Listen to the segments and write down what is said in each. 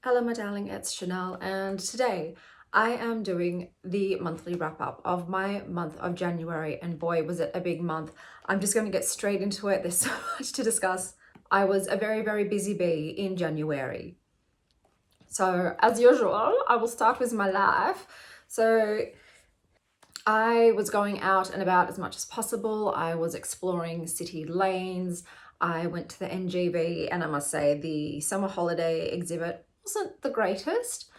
Hello my darling, it's Chanel, and today I am doing the monthly wrap-up of my month of January, and boy was it a big month. I'm just going to get straight into it. There's so much to discuss. I was a very busy bee in January. So as usual, I will start with my life. So I was going out and about as much as possible. I was exploring city lanes. I went to the NGV, and I must say the summer holiday exhibit wasn't the greatest,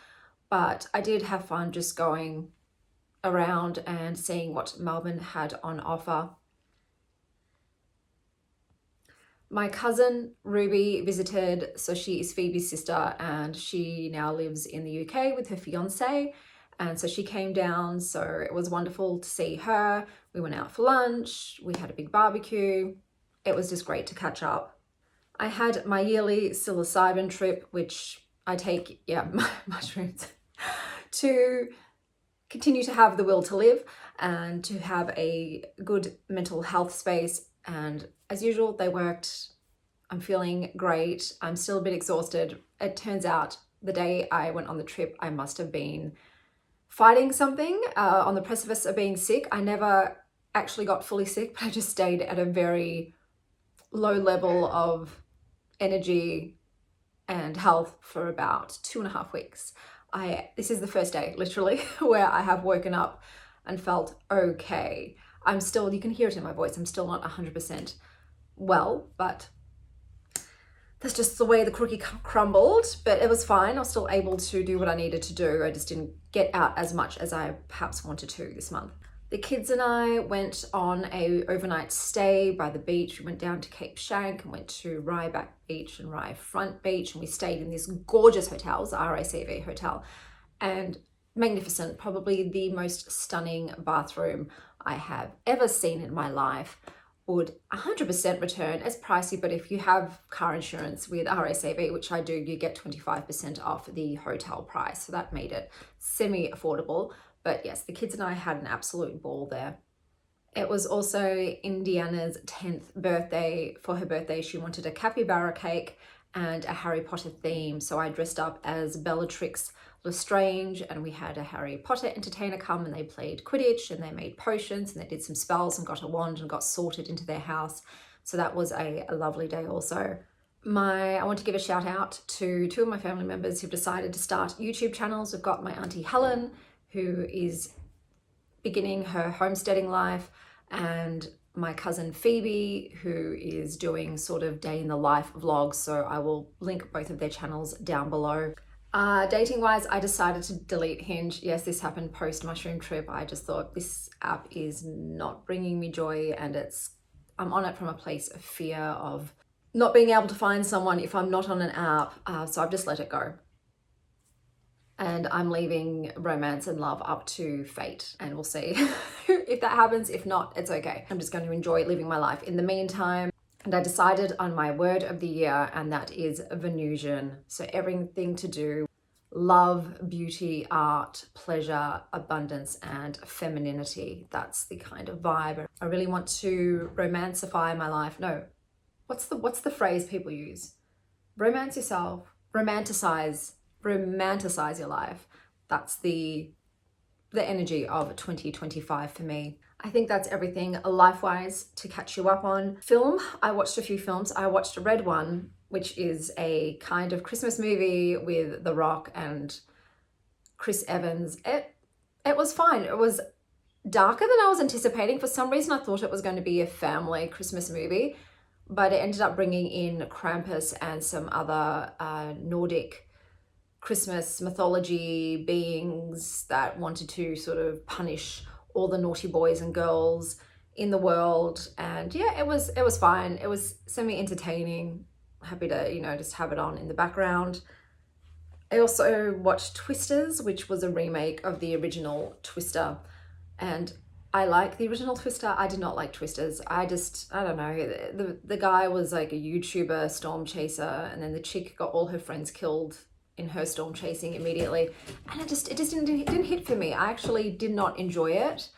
but I did have fun just going around and seeing what Melbourne had on offer. My cousin Ruby visited, so she is Phoebe's sister, and she now lives in the UK with her fiance. And so she came down, so it was wonderful to see her. We went out for lunch, we had a big barbecue. It was just great to catch up. I had my yearly psilocybin trip, which I take, mushrooms, to continue to have the will to live and to have a good mental health space. And as usual, they worked. I'm feeling great. I'm still a bit exhausted. It turns out the day I went on the trip, I must have been fighting something on the precipice of being sick. I never actually got fully sick, but I just stayed at a very low level of energy and health for about 2.5 weeks. This is the first day, literally, where I have woken up and felt okay. I'm still, you can hear it in my voice, I'm still not 100% well, but that's just the way the cookie crumbled, but it was fine. I was still able to do what I needed to do. I just didn't get out as much as I perhaps wanted to this month. The kids and I went on a overnight stay by the beach. We went down to Cape Shank and went to Ryeback Beach and Rye Front Beach, and we stayed in this gorgeous hotel, the RACV hotel, and magnificent, probably the most stunning bathroom I have ever seen in my life. Would 100% return. As pricey, but if you have car insurance with RACV, which I do, you get 25% off the hotel price. So that made it semi-affordable. But yes, the kids and I had an absolute ball there. It was also Indiana's 10th birthday. For her birthday, she wanted a capybara cake and a Harry Potter theme. So I dressed up as Bellatrix Lestrange, and we had a Harry Potter entertainer come, and they played Quidditch and they made potions and they did some spells and got a wand and got sorted into their house. So that was a lovely day also. I want to give a shout out to two of my family members who've decided to start YouTube channels. We've got my auntie Helen, who is beginning her homesteading life, and my cousin Phoebe, who is doing sort of day in the life vlogs. So I will link both of their channels down below. Dating wise, I decided to delete Hinge. Yes, this happened post mushroom trip. I just thought this app is not bringing me joy, and I'm on it from a place of fear of not being able to find someone if I'm not on an app. So I've just let it go. And I'm leaving romance and love up to fate, and we'll see if that happens. If not, it's okay. I'm just going to enjoy living my life in the meantime. And I decided on my word of the year, and that is Venusian. So everything to do love, beauty, art, pleasure, abundance, and femininity. That's the kind of vibe. I really want to romancify my life. No, what's the phrase people use? Romance yourself, romanticize your life. That's the energy of 2025 for me. I think that's everything life-wise to catch you up on. Film, I watched a few films. I watched Red One, which is a kind of Christmas movie with The Rock and Chris Evans. It was fine. It was darker than I was anticipating. For some reason, I thought it was going to be a family Christmas movie, but it ended up bringing in Krampus and some other Nordic Christmas mythology beings that wanted to sort of punish all the naughty boys and girls in the world. And yeah, it was fine. It was semi-entertaining. Happy to, just have it on in the background. I also watched Twisters, which was a remake of the original Twister. And I like the original Twister. I did not like Twisters. I don't know. The guy was like a YouTuber storm chaser, and then the chick got all her friends killed in her storm chasing immediately, and it just didn't hit for me. I actually did not enjoy it,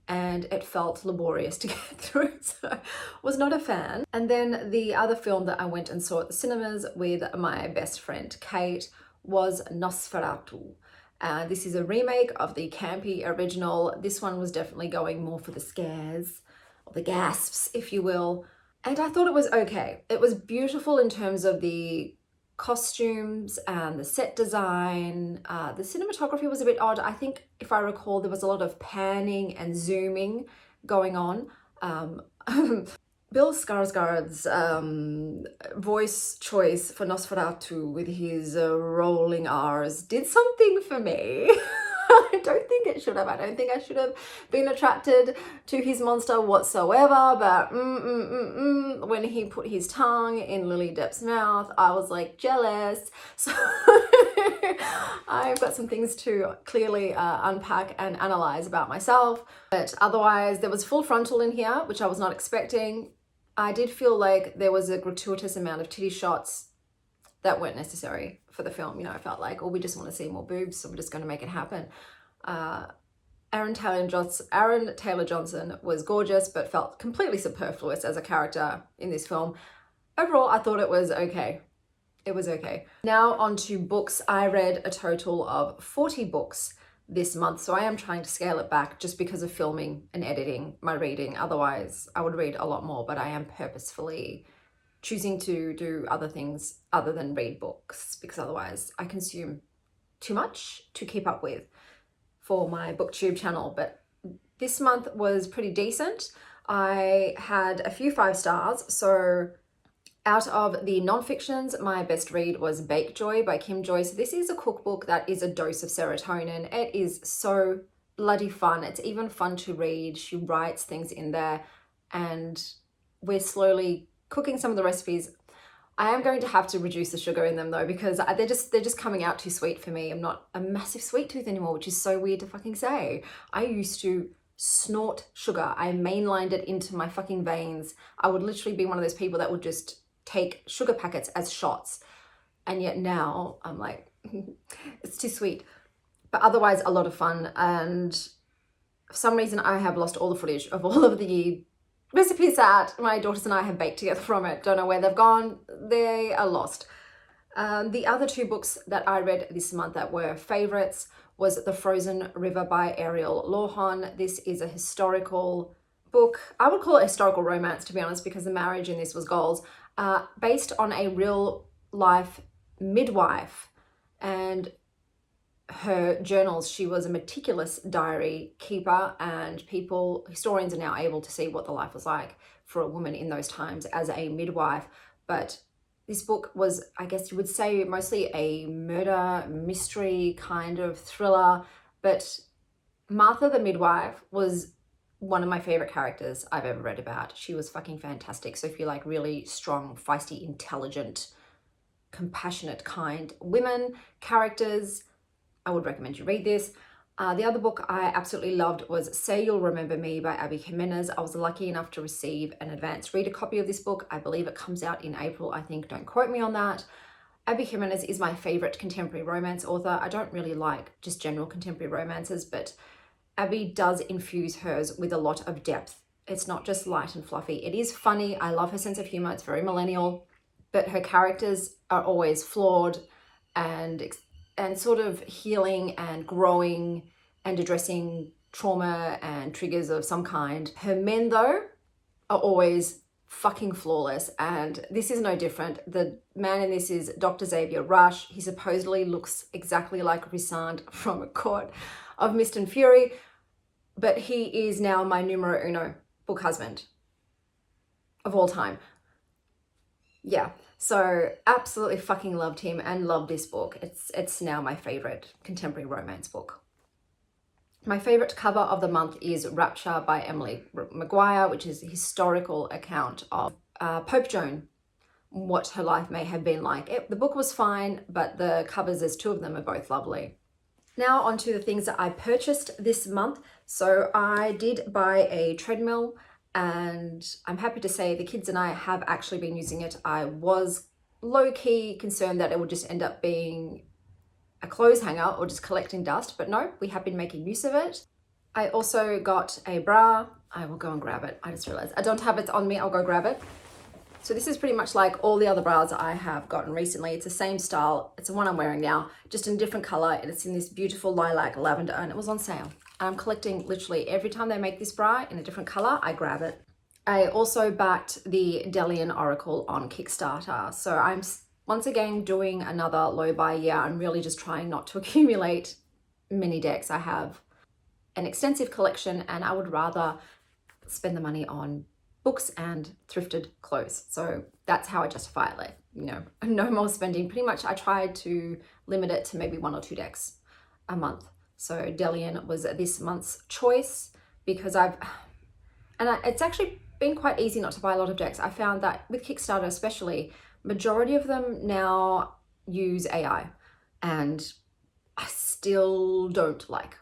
and it felt laborious to get through, so I was not a fan. And then the other film that I went and saw at the cinemas with my best friend Kate was Nosferatu. This is a remake of the campy original. This one was definitely going more for the scares, or the gasps, if you will. And I thought it was okay. It was beautiful in terms of the costumes and the set design. The cinematography was a bit odd. I think, if I recall, there was a lot of panning and zooming going on. Bill Skarsgård's voice choice for Nosferatu with his rolling R's did something for me. I don't think it should have. I don't think I should have been attracted to his monster whatsoever, but when he put his tongue in Lily Depp's mouth, I was like jealous. So I've got some things to clearly unpack and analyze about myself. But otherwise, there was full frontal in here, which I was not expecting. I did feel like there was a gratuitous amount of titty shots that weren't necessary for the film. You know, I felt like, oh, we just want to see more boobs, so we're just going to make it happen. Aaron Taylor Johnson was gorgeous, but felt completely superfluous as a character in this film. Overall, I thought it was okay. It was okay. Now on to books. I read a total of 40 books this month, so I am trying to scale it back just because of filming and editing my reading. Otherwise, I would read a lot more, but I am purposefully choosing to do other things other than read books, because otherwise I consume too much to keep up with for my booktube channel. But this month was pretty decent. I had a few 5 stars. So out of the non-fictions, my best read was Bake Joy by Kim Joyce. This is a cookbook that is a dose of serotonin. It is so bloody fun. It's even fun to read. She writes things in there, and we're slowly cooking some of the recipes. I am going to have to reduce the sugar in them though, because they're just coming out too sweet for me. I'm not a massive sweet tooth anymore, which is so weird to fucking say. I used to snort sugar. I mainlined it into my fucking veins. I would literally be one of those people that would just take sugar packets as shots. And yet now I'm like, it's too sweet. But otherwise a lot of fun. And for some reason I have lost all the footage of all of the recipes that my daughters and I have baked together from it. Don't know where they've gone. They are lost. The other 2 books that I read this month that were favorites was The Frozen River by Ariel Lawhon. This is a historical book. I would call it a historical romance, to be honest, because the marriage in this was goals. Based on a real life midwife and her journals. She was a meticulous diary keeper, and historians are now able to see what the life was like for a woman in those times as a midwife. But this book was, I guess you would say, mostly a murder mystery kind of thriller. But Martha the midwife was one of my favorite characters I've ever read about. She was fucking fantastic. So if you like really strong, feisty, intelligent, compassionate, kind women characters, I would recommend you read this. The other book I absolutely loved was Say You'll Remember Me by Abby Jimenez. I was lucky enough to receive an advanced reader copy of this book. I believe it comes out in April, I think. Don't quote me on that. Abby Jimenez is my favorite contemporary romance author. I don't really like just general contemporary romances, but Abby does infuse hers with a lot of depth. It's not just light and fluffy. It is funny. I love her sense of humor. It's very millennial, but her characters are always flawed and sort of healing and growing and addressing trauma and triggers of some kind. Her men, though, are always fucking flawless, and this is no different. The man in this is Dr. Xavier Rush. He supposedly looks exactly like Rysand from A Court of Mist and Fury, but he is now my numero uno book husband of all time. Yeah. So absolutely fucking loved him and loved this book. It's now my favorite contemporary romance book. My favorite cover of the month is Rapture by Emily Maguire, which is a historical account of Pope Joan, what her life may have been like. The book was fine, but the covers, there's 2 of them, are both lovely. Now on to the things that I purchased this month. So I did buy a treadmill, and I'm happy to say the kids and I have actually been using it. I was low-key concerned that it would just end up being a clothes hanger or just collecting dust, but no, we have been making use of it. I also got a bra. I will go and grab it. I just realized I don't have it on me. I'll go grab it. So this is pretty much like all the other bras I have gotten recently. It's the same style. It's the one I'm wearing now, just in a different color. And it's in this beautiful lilac lavender, and it was on sale. I'm collecting literally every time they make this bra in a different color, I grab it. I also backed the Delian Oracle on Kickstarter. So I'm once again doing another low buy year. I'm really just trying not to accumulate mini decks. I have an extensive collection and I would rather spend the money on books and thrifted clothes. So that's how I justify it. Like, you know, no more spending. Pretty much I tried to limit it to maybe 1 or 2 decks a month. So Delian was this month's choice because it's actually been quite easy not to buy a lot of decks. I found that with Kickstarter especially, majority of them now use AI, and I still don't like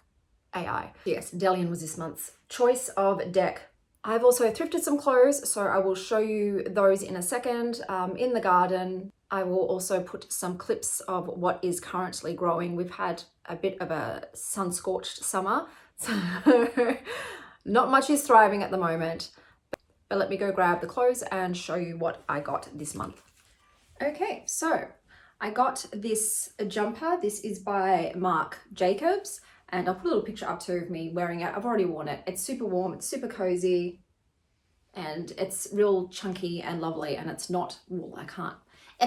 AI. Yes, Delian was this month's choice of deck. I've also thrifted some clothes, so I will show you those in a second. In the garden, I will also put some clips of what is currently growing. We've had a bit of a sun-scorched summer, so not much is thriving at the moment. But let me go grab the clothes and show you what I got this month. Okay, so I got this jumper. This is by Marc Jacobs, and I'll put a little picture up too of me wearing it. I've already worn it. It's super warm, it's super cozy, and it's real chunky and lovely, and it's not wool. I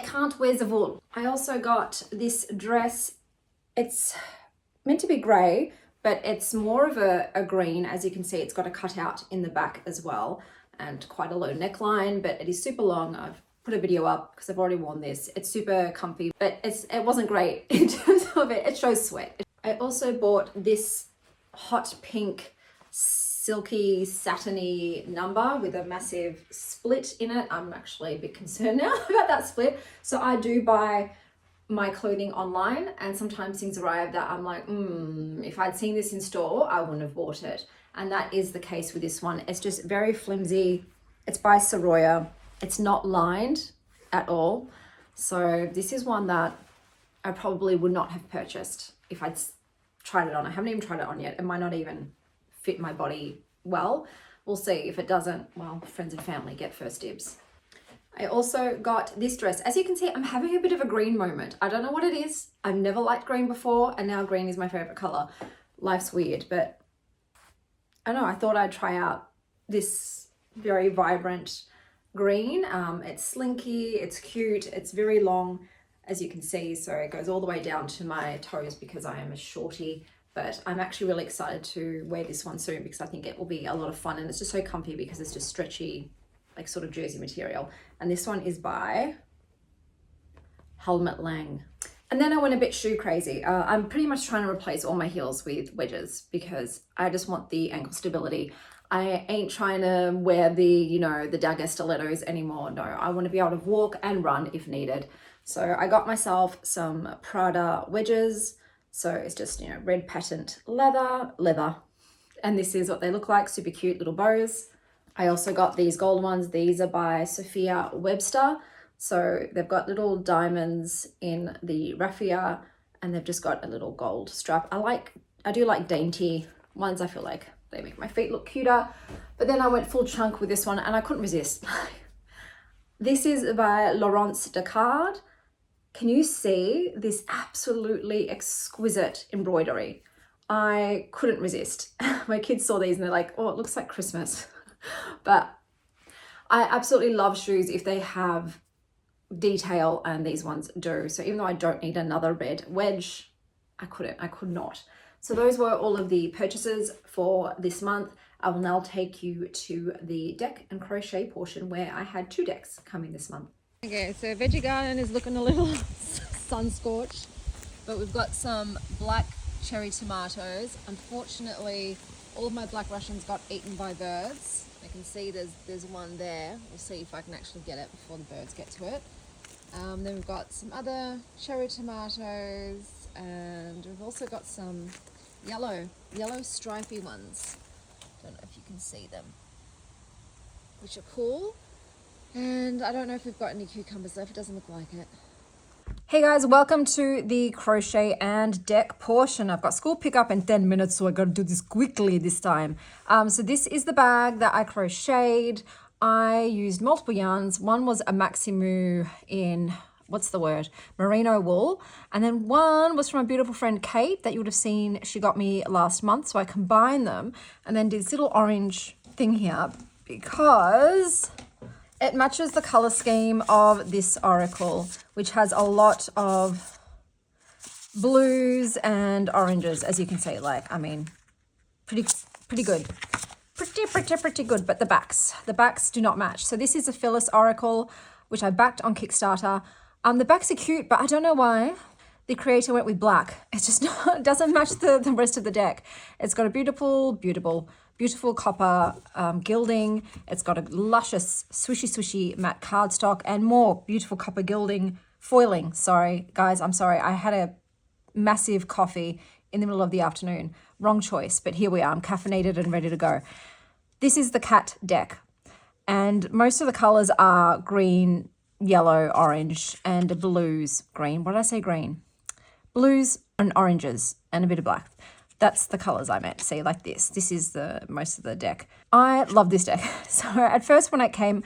can't wear the wool. I also got this dress. It's meant to be grey, but it's more of a green. As you can see, it's got a cutout in the back as well, and quite a low neckline, but it is super long. I've put a video up because I've already worn this. It's super comfy, but it wasn't great in terms of it. It shows sweat. I also bought this hot pink silky satiny number with a massive split in it. I'm actually a bit concerned now about that split. So I do buy my clothing online, and sometimes things arrive that I'm like, if I'd seen this in store, I wouldn't have bought it. And that is the case with this one. It's just very flimsy. It's by Soroya. It's not lined at all. So this is one that I probably would not have purchased if I'd tried it on. I haven't even tried it on yet. It might not even fit my body well. We'll see. If it doesn't, well, friends and family get first dibs. I also got this dress. As you can see, I'm having a bit of a green moment. I don't know what it is. I've never liked green before, and now green is my favorite color. Life's weird, but I don't know, I thought I'd try out this very vibrant green. It's slinky, it's cute, it's very long, as you can see, so it goes all the way down to my toes because I am a shorty. But I'm actually really excited to wear this one soon because I think it will be a lot of fun, and it's just so comfy because it's just stretchy, like sort of jersey material. And this one is by Helmut Lang. And then I went a bit shoe crazy. I'm pretty much trying to replace all my heels with wedges because I just want the ankle stability. I ain't trying to wear the, you know, the dagger stilettos anymore. No, I want to be able to walk and run if needed. So I got myself some Prada wedges. So it's just, you know, red patent leather. And this is what they look like, super cute little bows. I also got these gold ones. These are by Sophia Webster. So they've got little diamonds in the raffia, and they've just got a little gold strap. I do like dainty ones. I feel like they make my feet look cuter. But then I went full chunk with this one and I couldn't resist. This is by Laurence Descartes. Can you see this absolutely exquisite embroidery? I couldn't resist. My kids saw these and they're like, oh, it looks like Christmas. But I absolutely love shoes if they have detail, and these ones do. So even though I don't need another red wedge, I could not. So those were all of the purchases for this month. I will now take you to the deck and crochet portion where I had 2 decks coming this month. Okay, so veggie garden is looking a little sun-scorched, but we've got some black cherry tomatoes. Unfortunately, all of my black Russians got eaten by birds. I can see there's one there. We'll see if I can actually get it before the birds get to it. Then we've got some other cherry tomatoes, and we've also got some yellow stripy ones. Don't know if you can see them, which are cool. And I don't know if we've got any cucumbers though. It doesn't look like it. Hey guys, welcome to the crochet and deck portion. I've got school pickup in 10 minutes, so I gotta do this quickly this time. So this is the bag that I crocheted. I used multiple yarns. One was a Maximu in, what's the word? Merino wool. And then one was from a beautiful friend, Kate, that you would have seen she got me last month. So I combined them and then did this little orange thing here because it matches the color scheme of this oracle, which has a lot of blues and oranges, as you can see. Like, I mean, pretty good. Pretty good, but the backs do not match. So this is a Phyllis Oracle, which I backed on Kickstarter. The backs are cute, but I don't know why the creator went with black. It's just not, it doesn't match the rest of the deck. It's got a beautiful copper gilding. It's got a luscious swishy matte cardstock and more beautiful copper gilding foiling. Sorry, guys, I'm sorry. I had a massive coffee in the middle of the afternoon. Wrong choice, but here we are. I'm caffeinated and ready to go. This is the cat deck, and most of the colors are green, yellow, orange, and blues. Green, what did I say green? Blues and oranges and a bit of black. That's the colors I meant. See, like this. This is the most of the deck. I love this deck. So at first when it came,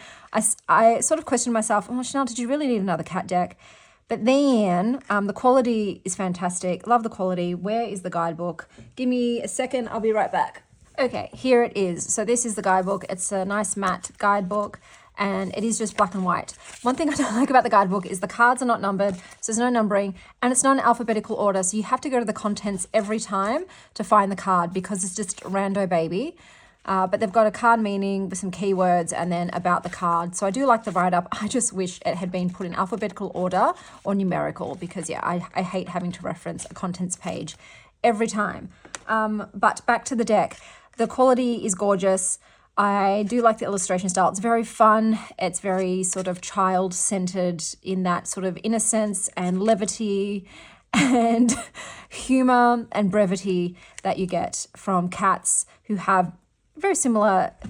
I sort of questioned myself, oh, Chanel, did you really need another cat deck? But then the quality is fantastic. Love the quality. Where is the guidebook? Give me a second. I'll be right back. Okay, here it is. So this is the guidebook. It's a nice matte guidebook and it is just black and white. One thing I don't like about the guidebook is the cards are not numbered, so there's no numbering, and it's not in alphabetical order. So you have to go to the contents every time to find the card because it's just a rando baby. But they've got a card meaning with some keywords and then about the card. So I do like the write-up. I just wish it had been put in alphabetical order or numerical because, yeah, I hate having to reference a contents page every time. But back to the deck. The quality is gorgeous. I do like the illustration style. It's very fun. It's very sort of child-centered in that sort of innocence and levity and humor and brevity that you get from cats who have very similarity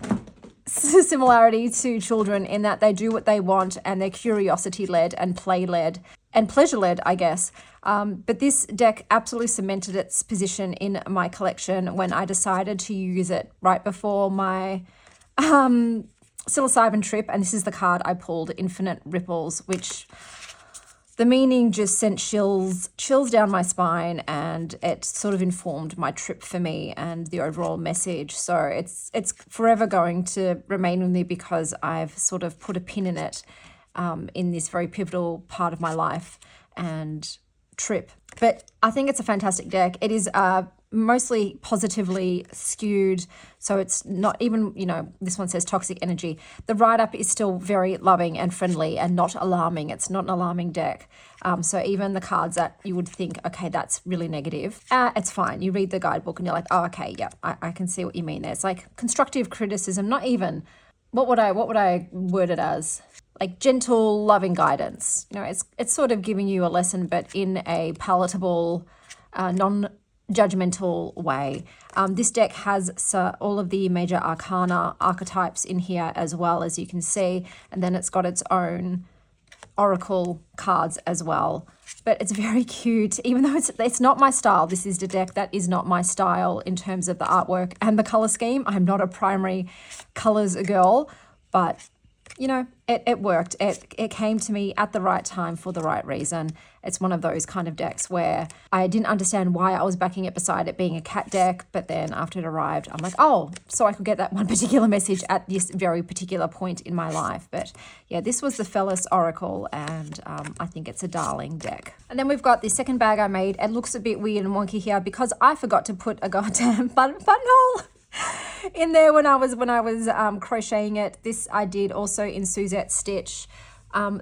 to children in that they do what they want and they're curiosity-led and play-led and pleasure-led, I guess. But this deck absolutely cemented its position in my collection when I decided to use it right before my psilocybin trip. And this is the card I pulled, Infinite Ripples, which the meaning just sent chills down my spine, and it sort of informed my trip for me and the overall message. So it's forever going to remain with me because I've sort of put a pin in it in this very pivotal part of my life and trip. But I think it's a fantastic deck. It is mostly positively skewed, so it's not even, you know, this one says toxic energy. The write-up is still very loving and friendly and not alarming. It's not an alarming deck. So even the cards that you would think, okay, that's really negative, it's fine. You read the guidebook and you're like, oh, okay, yeah, I can see what you mean there. It's like constructive criticism, not even, what would I word it as? Like gentle, loving guidance. You know, it's sort of giving you a lesson, but in a palatable, non-judgmental way. This deck has all of the major arcana archetypes in here as well, as you can see, and then it's got its own oracle cards as well. But it's very cute, even though it's not my style. This is the deck that is not my style in terms of the artwork and the color scheme. I'm not a primary colors girl, but you know, it worked. It came to me at the right time for the right reason. It's one of those kind of decks where I didn't understand why I was backing it beside it being a cat deck, but then after it arrived, I'm like, oh, so I could get that one particular message at this very particular point in my life. But yeah, this was the Phyllis Oracle, and I think it's a darling deck. And then we've got the second bag I made. It looks a bit weird and wonky here because I forgot to put a goddamn buttonhole in there when I was crocheting it. This I did also in Suzette Stitch.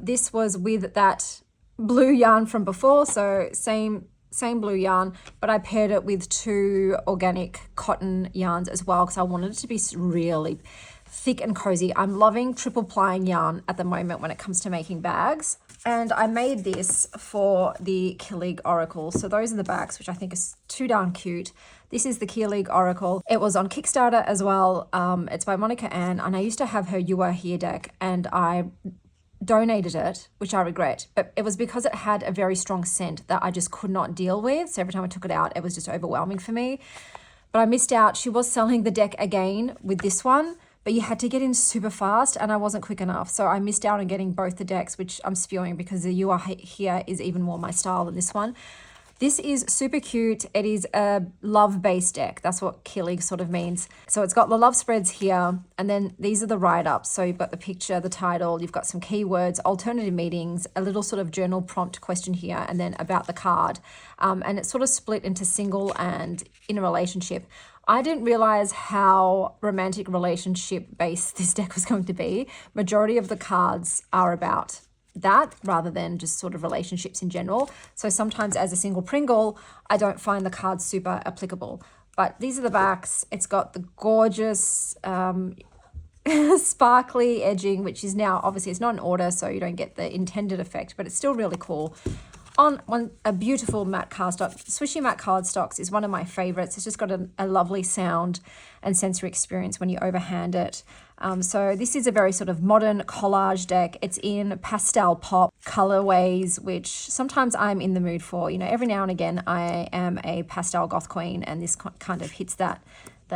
This was with that blue yarn from before, so same blue yarn, but I paired it with 2 organic cotton yarns as well because I wanted it to be really thick and cozy. I'm loving triple plying yarn at the moment when it comes to making bags. And I made this for the Killig Oracle. So those are the backs, which I think is too darn cute. This is the Killig Oracle. It was on Kickstarter as well. It's by Monica Ann, and I used to have her You Are Here deck, and I donated it, which I regret. But it was because it had a very strong scent that I just could not deal with. So every time I took it out, it was just overwhelming for me. But I missed out. She was selling the deck again with this one, but you had to get in super fast and I wasn't quick enough. So I missed out on getting both the decks, which I'm spewing because the You Are Here is even more my style than this one. This is super cute. It is a love-based deck. That's what Killing sort of means. So it's got the love spreads here, and then these are the write-ups. So you've got the picture, the title, you've got some keywords, alternative meetings, a little sort of journal prompt question here, and then about the card. And it's sort of split into single and in a relationship. I didn't realize how romantic relationship based this deck was going to be. Majority of the cards are about that rather than just sort of relationships in general. So sometimes as a single Pringle, I don't find the cards super applicable. But these are the backs. It's got the gorgeous sparkly edging, which is now, obviously it's not in order, so you don't get the intended effect, but it's still really cool. A beautiful matte cardstock. Swishy matte cardstocks is one of my favorites. It's just got a lovely sound and sensory experience when you overhand it. So this is a very sort of modern collage deck. It's in pastel pop colorways, which sometimes I'm in the mood for. You know, every now and again I am a pastel goth queen, and this kind of hits that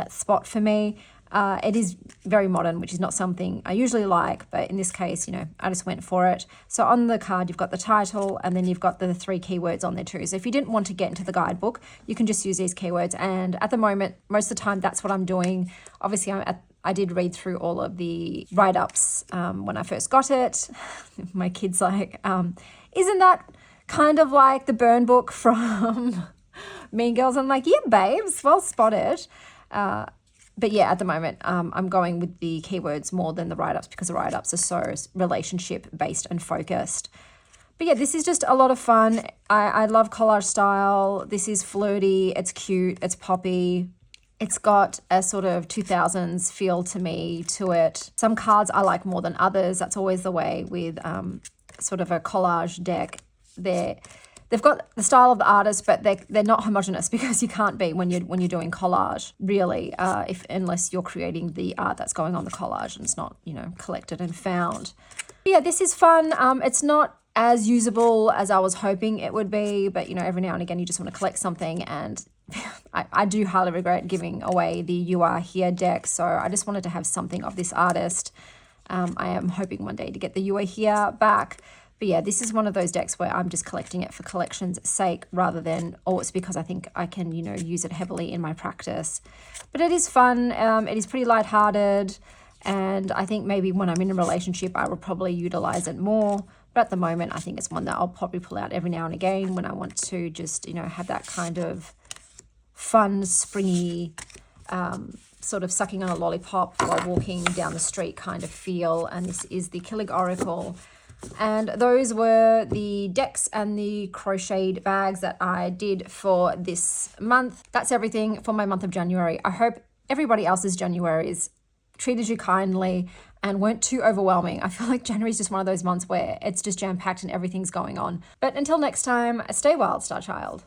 spot for me. It is very modern, which is not something I usually like, but in this case, you know, I just went for it. So on the card, you've got the title, and then you've got the 3 keywords on there too. So if you didn't want to get into the guidebook, you can just use these keywords. And at the moment, most of the time, that's what I'm doing. Obviously, I did read through all of the write-ups when I first got it. My kid's like, isn't that kind of like the burn book from Mean Girls? I'm like, yeah, babes, well spotted. But yeah, at the moment, I'm going with the keywords more than the write-ups because the write-ups are so relationship-based and focused. But yeah, this is just a lot of fun. I love collage style. This is flirty. It's cute. It's poppy. It's got a sort of 2000s feel to me to it. Some cards I like more than others. That's always the way with sort of a collage deck. They've got the style of the artist, but they're not homogenous because you can't be when you're doing collage, really, unless you're creating the art that's going on the collage and it's not, you know, collected and found. But yeah, this is fun. It's not as usable as I was hoping it would be, but you know, every now and again you just want to collect something, and I do highly regret giving away the You Are Here deck, so I just wanted to have something of this artist. I am hoping one day to get the You Are Here back. But yeah, this is one of those decks where I'm just collecting it for collection's sake rather than, oh, it's because I think I can, you know, use it heavily in my practice. But it is fun. It is pretty lighthearted. And I think maybe when I'm in a relationship, I will probably utilize it more. But at the moment, I think it's one that I'll probably pull out every now and again when I want to just, you know, have that kind of fun, springy, sort of sucking on a lollipop while walking down the street kind of feel. And this is the Killing Oracle. And those were the decks and the crocheted bags that I did for this month. That's everything for my month of January. I hope everybody else's Januaries treated you kindly and weren't too overwhelming. I feel like January is just one of those months where it's just jam-packed and everything's going on. But until next time, stay wild, Star Child.